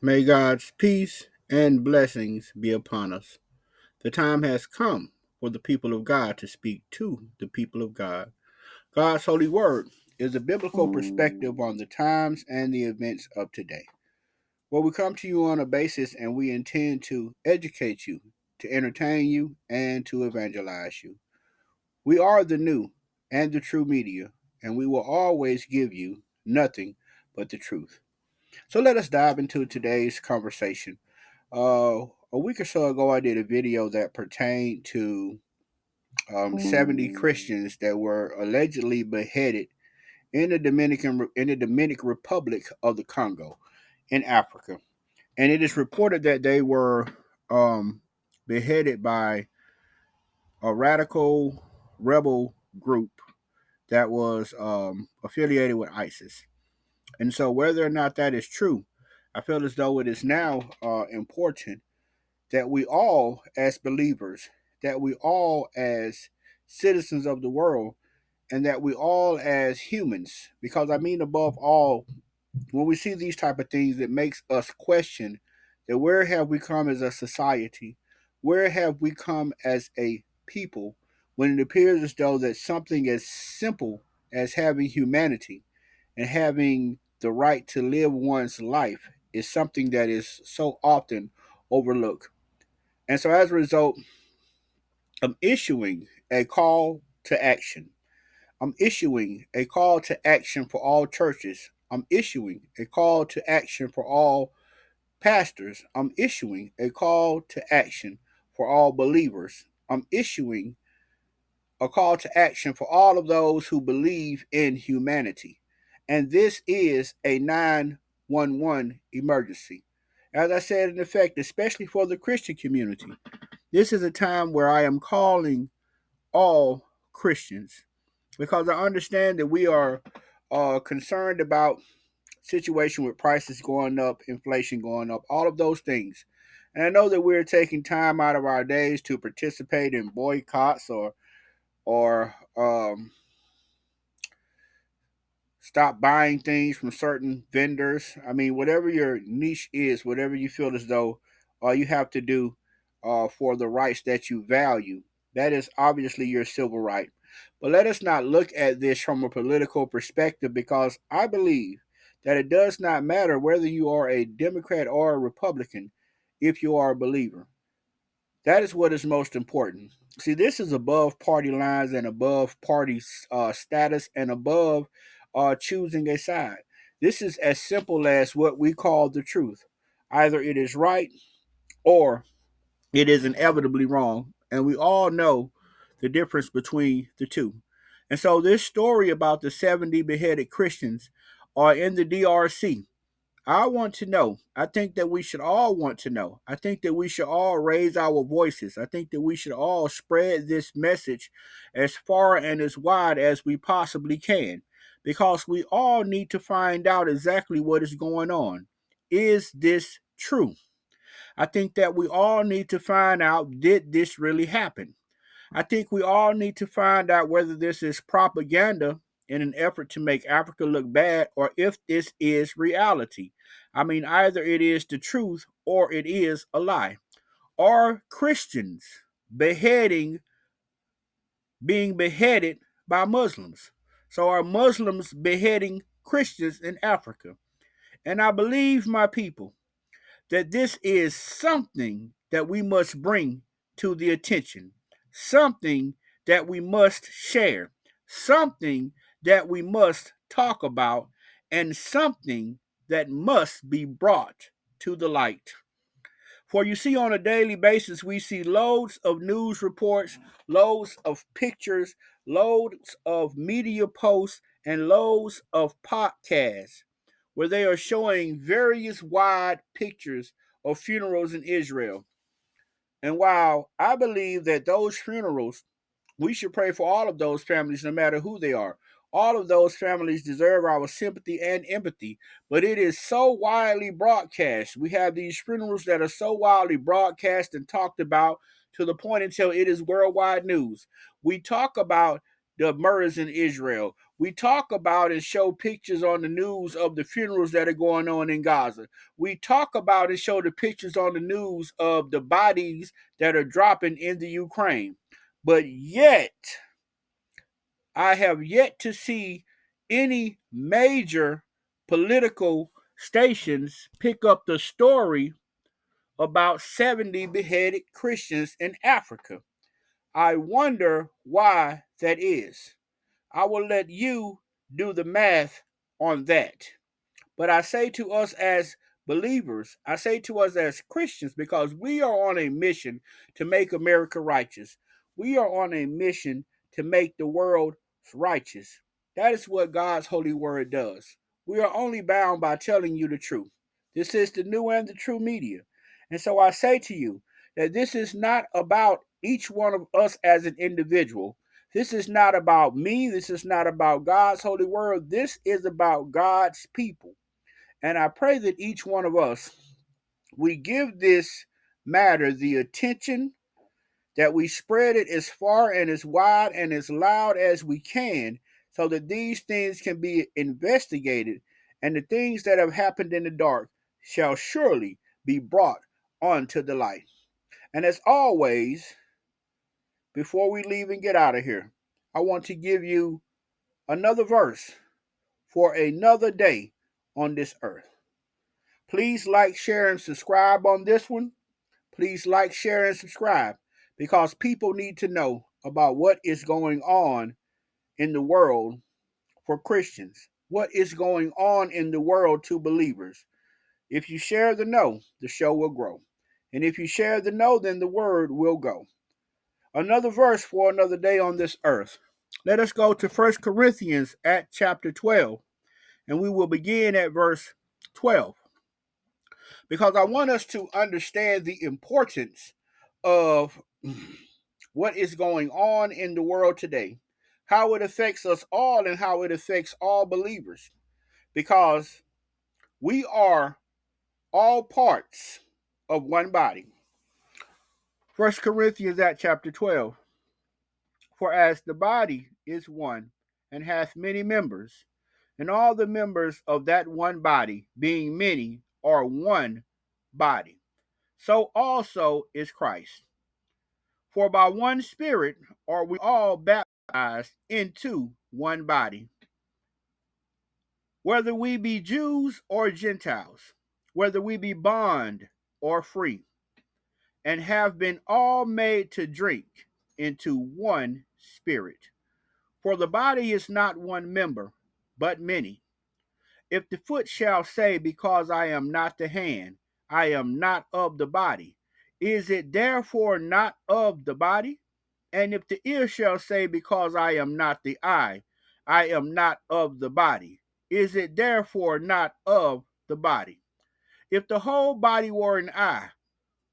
May God's peace and blessings be upon us. The time has come for the people of God to speak to the people of God. God's holy word is a biblical perspective on the times and the events of today. Where we come to you on a basis and we intend to educate you, to entertain you, and to evangelize you. We are the new and the true media, and we will always give you nothing but the truth. So let us dive into today's conversation. A week or so ago, I did a video that pertained to 70 Christians that were allegedly beheaded in the Dominican Republic of the Congo in Africa, and it is reported that they were beheaded by a radical rebel group that was affiliated with ISIS. And so, whether or not that is true, I feel as though it is now important that we all, as believers, that we all, as citizens of the world, and that we all, as humans, because I mean, above all, when we see these type of things, it makes us question that where have we come as a society? Where have we come as a people when it appears as though that something as simple as having humanity and having the right to live one's life is something that is so often overlooked. And so as a result, I'm issuing a call to action. I'm issuing a call to action for all churches. I'm issuing a call to action for all pastors. I'm issuing a call to action for all believers. I'm issuing a call to action for all of those who believe in humanity. And this is a 911 emergency. As I said, in effect, especially for the Christian community, this is a time where I am calling all Christians because I understand that we are concerned about situation with prices going up, inflation going up, all of those things. And I know that we're taking time out of our days to participate in boycotts or stop buying things from certain vendors. I mean, whatever your niche is, whatever you feel as though you have to do for the rights that you value, that is obviously your civil right. But let us not look at this from a political perspective because I believe that it does not matter whether you are a Democrat or a Republican if you are a believer. That is what is most important. See, this is above party lines and above party status and above choosing a side. This is as simple as what we call the truth. Either it is right or it is inevitably wrong. And we all know the difference between the two. And so, this story about the 70 beheaded Christians are in the DRC. I want to know. I think that we should all want to know. I think that we should all raise our voices. I think that we should all spread this message as far and as wide as we possibly can because we all need to find out exactly what is going on. Is this true? I think that we all need to find out, did this really happen? I think we all need to find out whether this is propaganda in an effort to make Africa look bad or if this is reality. I mean, either it is the truth or it is a lie. Are Christians beheading, being beheaded by Muslims? So are Muslims beheading Christians in Africa? And I believe, my people, that this is something that we must bring to the attention, something that we must share, something that we must talk about, and something that must be brought to the light. For you see, on a daily basis, we see loads of news reports, loads of pictures, loads of media posts, and loads of podcasts where they are showing various wide pictures of funerals in Israel. And while I believe that those funerals, we should pray for all of those families, no matter who they are. All of those families deserve our sympathy and empathy, but it is so widely broadcast. We have these funerals that are so widely broadcast and talked about to the point until it is worldwide news. We talk about the murders in Israel. We talk about and show pictures on the news of the funerals that are going on in Gaza. We talk about and show the pictures on the news of the bodies that are dropping in the Ukraine. But yet, I have yet to see any major political stations pick up the story about 70 beheaded Christians in Africa. I wonder why that is. I will let you do the math on that. But I say to us as believers, I say to us as Christians, because we are on a mission to make America righteous. We are on a mission to make the world righteous. That is what God's holy word does. We are only bound by telling you the truth. This is the new and the true media. And so I say to you that this is not about each one of us as an individual. This is not about me. This is not about God's holy word. This is about God's people. And I pray that each one of us, we give this matter the attention, that we spread it as far and as wide and as loud as we can, so that these things can be investigated, and the things that have happened in the dark shall surely be brought onto the light. And as always, before we leave and get out of here, I want to give you another verse for another day on this earth. Please like, share, and subscribe on this one. Please like, share, and subscribe, because people need to know about what is going on in the world for Christians. What is going on in the world to believers. If you share the know, the show will grow. And if you share the know, then the word will go. Another verse for another day on this earth. Let us go to 1 Corinthians at chapter 12, and we will begin at verse 12. Because I want us to understand the importance of what is going on in the world today, how it affects us all, and how it affects all believers. Because we are all parts of one body. 1 Corinthians at chapter 12. For as the body is one, and hath many members, and all the members of that one body, being many, are one body, so also is Christ. For by one Spirit are we all baptized into one body, whether we be Jews or Gentiles, whether we be bond or free, and have been all made to drink into one Spirit. For the body is not one member, but many. If the foot shall say, because I am not the hand, I am not of the body, is it therefore not of the body? And if the ear shall say, because I am not the eye, I am not of the body, is it therefore not of the body? If the whole body were an eye,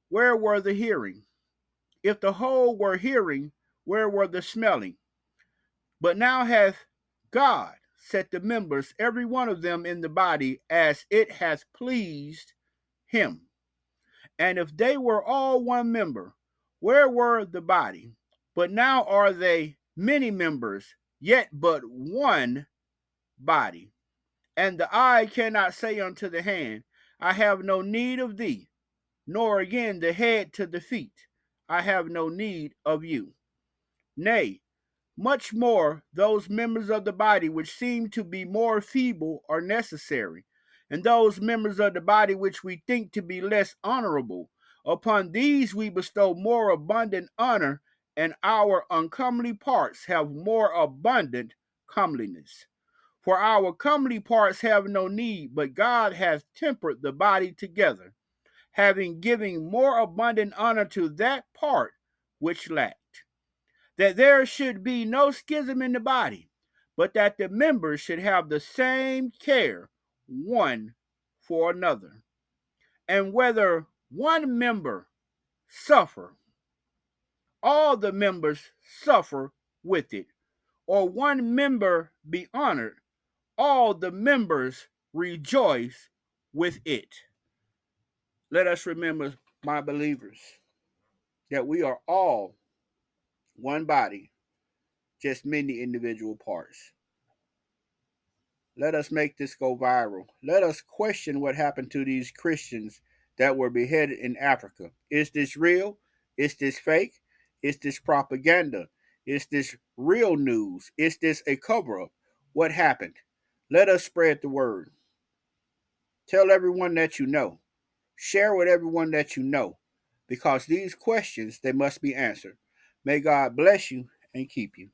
where were the hearing? If the whole were hearing, where were the smelling? But now hath God set the members, every one of them, in the body as it hath pleased him. And if they were all one member, where were the body? But now are they many members, yet but one body. And the eye cannot say unto the hand, I have no need of thee, nor again the head to the feet, I have no need of you. Nay, much more those members of the body which seem to be more feeble are necessary, and those members of the body which we think to be less honorable, upon these we bestow more abundant honor, and our uncomely parts have more abundant comeliness. For our comely parts have no need, but God hath tempered the body together, having given more abundant honor to that part which lacked, that there should be no schism in the body, but that the members should have the same care one for another. And whether one member suffer, all the members suffer with it, or one member be honored, all the members rejoice with it. Let us remember, my believers, that we are all one body, just many individual parts. Let us make this go viral. Let us question what happened to these Christians that were beheaded in Africa. Is this real? Is this fake? Is this propaganda? Is this real news? Is this a cover up? What happened? Let us spread the word. Tell everyone that you know. Share with everyone that you know, because these questions, they must be answered. May God bless you and keep you.